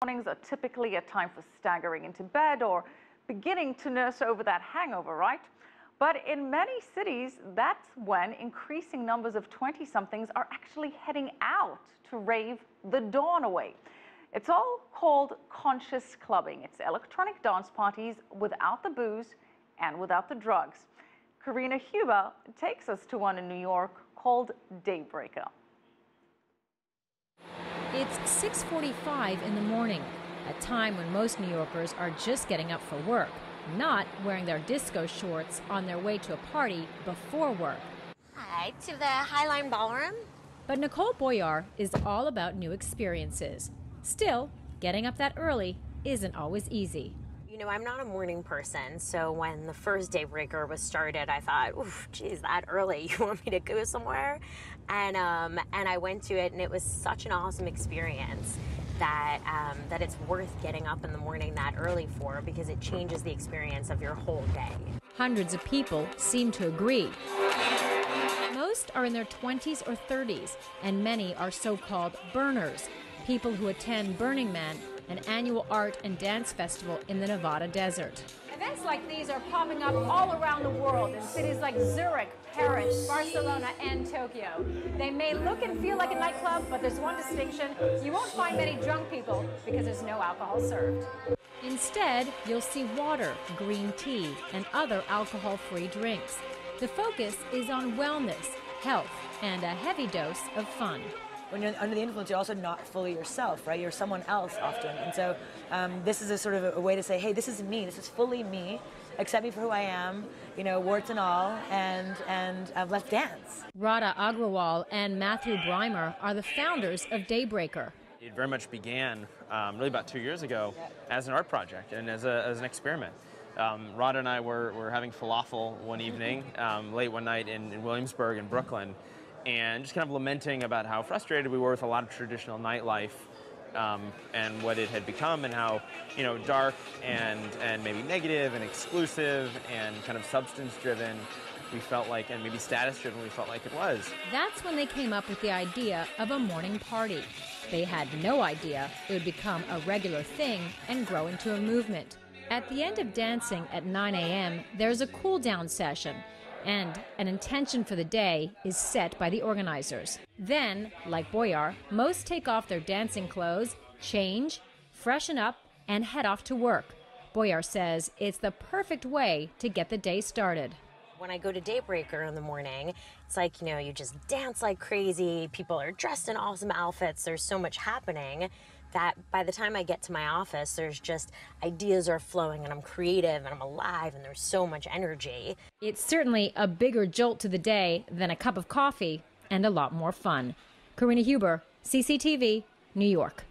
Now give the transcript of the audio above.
Mornings are typically a time for staggering into bed or beginning to nurse over that hangover, right? But in many cities, that's when increasing numbers of 20-somethings are actually heading out to rave the dawn away. It's all called conscious clubbing. It's electronic dance parties without the booze and without the drugs. Karina Huber takes us to one in New York called Daybreaker. It's 6:45 in the morning, a time when most New Yorkers are just getting up for work, not wearing their disco shorts on their way to a party before work. Hi, to the Highline Ballroom. But Nicole Boyar is all about new experiences. Still, getting up that early isn't always easy. You know, I'm not a morning person, so when the first Daybreaker was started, I thought, oof, geez, that early, you want me to go somewhere? And I went to it, and it was such an awesome experience that it's worth getting up in the morning that early for, because it changes the experience of your whole day. Hundreds of people seem to agree. Most are in their 20s or 30s, and many are so-called burners, people who attend Burning Man, an annual art and dance festival in the Nevada desert. Events like these are popping up all around the world in cities like Zurich, Paris, Barcelona, and Tokyo. They may look and feel like a nightclub, but there's one distinction. You won't find many drunk people because there's no alcohol served. Instead, you'll see water, green tea, and other alcohol-free drinks. The focus is on wellness, health, and a heavy dose of fun. When you're under the influence, you're also not fully yourself, right? You're someone else often. And so this is a sort of a way to say, hey, this is me. This is fully me. Accept me for who I am, you know, warts and all, and let's dance. Radha Agrawal and Matthew Breimer are the founders of Daybreaker. It very much began really about 2 years ago as an art project and as an experiment. Radha and I were having falafel one evening, late one night in Williamsburg in Brooklyn, and just kind of lamenting about how frustrated we were with a lot of traditional nightlife and what it had become, and how, you know, dark and maybe negative and exclusive and kind of substance-driven we felt like, and maybe status-driven we felt like it was. That's when they came up with the idea of a morning party. They had no idea it would become a regular thing and grow into a movement. At the end of dancing at 9 a.m., there's a cool-down session, and an intention for the day is set by the organizers. Then, like Boyar, most take off their dancing clothes, change, freshen up, and head off to work. Boyar says it's the perfect way to get the day started. When I go to Daybreaker in the morning, it's like, you know, you just dance like crazy. People are dressed in awesome outfits. There's so much happening that by the time I get to my office, there's just ideas are flowing, and I'm creative and I'm alive, and there's so much energy. It's certainly a bigger jolt to the day than a cup of coffee and a lot more fun. Karina Huber, CCTV, New York.